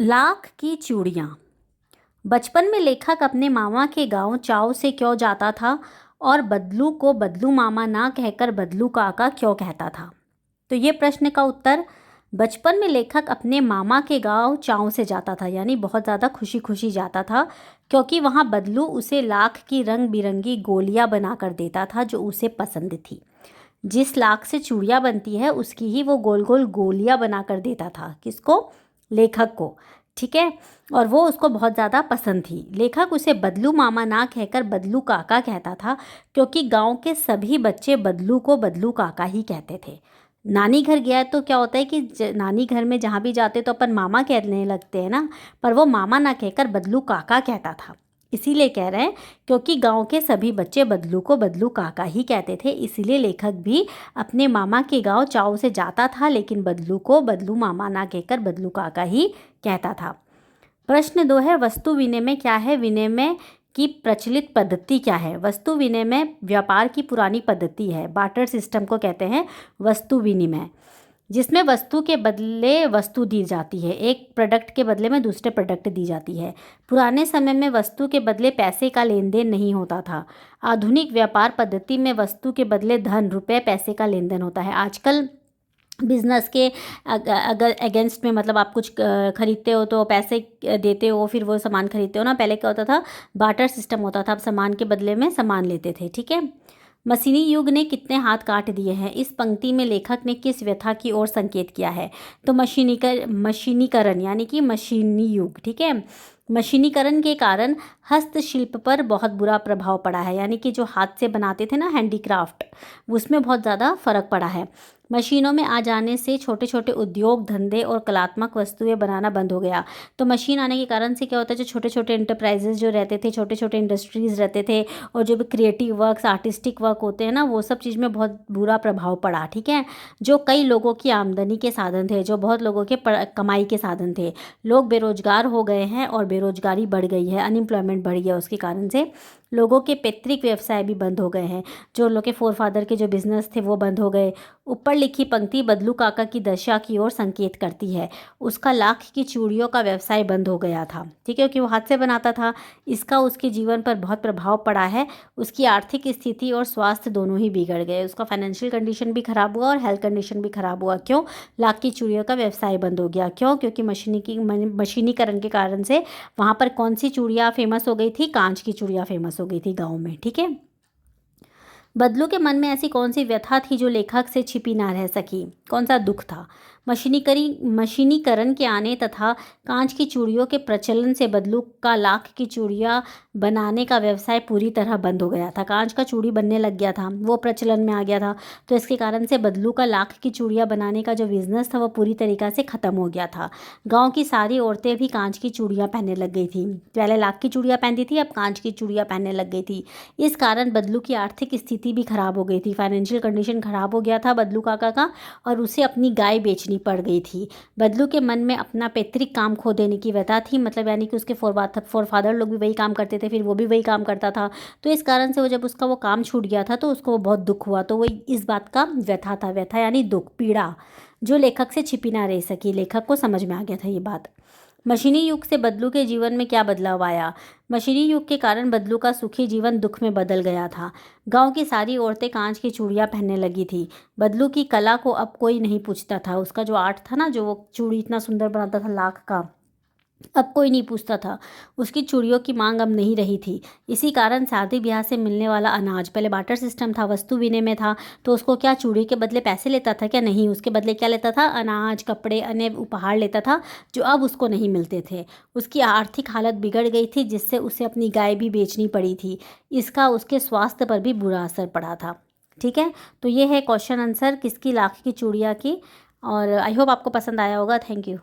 लाख की चूड़ियाँ। बचपन में लेखक अपने मामा के गांव चाव से क्यों जाता था और बदलू को बदलू मामा ना कहकर बदलू काका क्यों कहता था? तो ये प्रश्न का उत्तर, बचपन में लेखक अपने मामा के गांव चाव से जाता था, यानी बहुत ज़्यादा खुशी खुशी जाता था, क्योंकि वहाँ बदलू उसे लाख की रंग बिरंगी गोलियाँ बनाकर देता था जो उसे पसंद थी। जिस लाख से चूड़ियाँ बनती है उसकी ही वो गोल गोल गोलियाँ बनाकर देता था। किसको? लेखक को। ठीक है। और वो उसको बहुत ज़्यादा पसंद थी। लेखक उसे बदलू मामा ना कहकर बदलू काका कहता था, क्योंकि गांव के सभी बच्चे बदलू को बदलू काका ही कहते थे। नानी घर गया तो क्या होता है कि नानी घर में जहाँ भी जाते तो अपन मामा कहने लगते हैं ना, पर वो मामा ना कहकर बदलू काका कहता था। इसीलिए कह रहे हैं, क्योंकि गांव के सभी बच्चे बदलू को बदलू काका ही कहते थे, इसीलिए लेखक भी अपने मामा के गांव चाव से जाता था, लेकिन बदलू को बदलू मामा ना कहकर बदलू काका ही कहता था। प्रश्न 2 है, वस्तु विनिमय क्या है? विनिमय की प्रचलित पद्धति क्या है? वस्तु विनिमय व्यापार की पुरानी पद्धति है। बार्टर सिस्टम को कहते हैं वस्तु विनिमय, जिसमें वस्तु के बदले वस्तु दी जाती है। एक प्रोडक्ट के बदले में दूसरे प्रोडक्ट दी जाती है। पुराने समय में वस्तु के बदले पैसे का लेन देन नहीं होता था। आधुनिक व्यापार पद्धति में वस्तु के बदले धन, रुपए, पैसे का लेन देन होता है। आजकल बिजनेस के अगर अगेंस्ट में, मतलब आप कुछ खरीदते हो तो पैसे देते हो, फिर वो सामान खरीदते हो ना। पहले क्या होता था? बार्टर सिस्टम होता था, आप सामान के बदले में सामान लेते थे। ठीक है। मशीनी युग ने कितने हाथ काट दिए हैं? इस पंक्ति में लेखक ने किस व्यथा की ओर संकेत किया है? तो मशीनीकरण यानी कि मशीनी युग। ठीक है। मशीनीकरण के कारण हस्तशिल्प पर बहुत बुरा प्रभाव पड़ा है, यानी कि जो हाथ से बनाते थे ना, हैंडीक्राफ्ट, उसमें बहुत ज़्यादा फर्क पड़ा है। मशीनों में आ जाने से छोटे छोटे उद्योग धंधे और कलात्मक वस्तुएं बनाना बंद हो गया। तो मशीन आने के कारण से क्या होता है, जो छोटे छोटे इंटरप्राइजेज जो रहते थे, छोटे छोटे इंडस्ट्रीज रहते थे, और जो भी क्रिएटिव वर्क्स, आर्टिस्टिक वर्क होते हैं ना, वो सब चीज़ में बहुत बुरा प्रभाव पड़ा। ठीक है। जो कई लोगों की आमदनी के साधन थे, जो बहुत लोगों के कमाई के साधन थे, लोग बेरोजगार हो गए हैं और बेरोजगारी बढ़ गई है, अनएम्प्लॉयमेंट बढ़ गया। उसके कारण से लोगों के पैतृक व्यवसाय भी बंद हो गए हैं। जो लोग के फोरफादर के जो बिजनेस थे वो बंद हो गए। ऊपर लिखी पंक्ति बदलू काका की दशा की ओर संकेत करती है। उसका लाख की चूड़ियों का व्यवसाय बंद हो गया था। ठीक है, क्योंकि वो हाथ से बनाता था। इसका उसके जीवन पर बहुत प्रभाव पड़ा है। उसकी आर्थिक स्थिति और स्वास्थ्य दोनों ही बिगड़ गए। उसका फाइनेंशियल कंडीशन भी खराब हुआ और हेल्थ कंडीशन भी खराब हुआ। क्यों? लाख की चूड़ियों का व्यवसाय बंद हो गया। क्यों? क्योंकि मशीनीकरण के कारण से वहाँ पर कौन सी चूड़ियाँ फेमस हो गई थी? कांच की चूड़ियाँ फेमस हो गई थी गाँव में। ठीक है। बदलू के मन में ऐसी कौन सी व्यथा थी जो लेखक से छिपी ना रह सकी? कौन सा दुख था? मशीनीकरण के आने तथा कांच की चूड़ियों के प्रचलन से बदलू का लाख की चूड़ियाँ बनाने का व्यवसाय पूरी तरह बंद हो गया था। कांच का चूड़ी बनने लग गया था, वो प्रचलन में आ गया था। तो इसके कारण से बदलू का लाख की चूड़ियाँ बनाने का जो बिजनेस था वो पूरी तरीक़ा से ख़त्म हो गया था। गाँव की सारी औरतें भी कांच की चूड़ियाँ पहनने लग गई थी। पहले लाख की चूड़ियाँ पहनती थी, अब कांच की चूड़ियाँ पहनने लग गई थी। इस कारण बदलू की आर्थिक स्थिति भी खराब हो गई थी। फाइनेंशियल कंडीशन खराब हो गया था बदलू काका का, और उसे अपनी गाय बेचनी पड़ गई थी। बदलू के मन में अपना पैतृक काम खो देने की व्यथा थी, मतलब यानी कि उसके फोरफादर लोग भी वही काम करते थे, फिर वो भी वही काम करता था। तो इस कारण से वो जब उसका वो काम छूट गया था तो उसको बहुत दुख हुआ। तो वो इस बात का व्यथा था। व्यथा यानी दुख, पीड़ा, जो लेखक से छिपी ना रह सकी। लेखक को समझ में आ गया था ये बात। मशीनी युग से बदलू के जीवन में क्या बदलाव आया? मशीनी युग के कारण बदलू का सुखी जीवन दुख में बदल गया था। गांव की सारी औरतें कांच की चूड़ियाँ पहनने लगी थी। बदलू की कला को अब कोई नहीं पूछता था। उसका जो आर्ट था ना, जो वो चूड़ी इतना सुंदर बनाता था लाख का, अब कोई नहीं पूछता था। उसकी चूड़ियों की मांग अब नहीं रही थी। इसी कारण शादी ब्याह से मिलने वाला अनाज, पहले बार्टर सिस्टम था, वस्तु विनिमय था, तो उसको क्या चूड़ी के बदले पैसे लेता था क्या? नहीं, उसके बदले क्या लेता था? अनाज, कपड़े, अन्य उपहार लेता था, जो अब उसको नहीं मिलते थे। उसकी आर्थिक हालत बिगड़ गई थी, जिससे उसे अपनी गाय भी बेचनी पड़ी थी। इसका उसके स्वास्थ्य पर भी बुरा असर पड़ा था। ठीक है। तो ये है क्वेश्चन आंसर किसकी, लाख की चूड़ियाँ की। और आई होप आपको पसंद आया होगा। Thank you.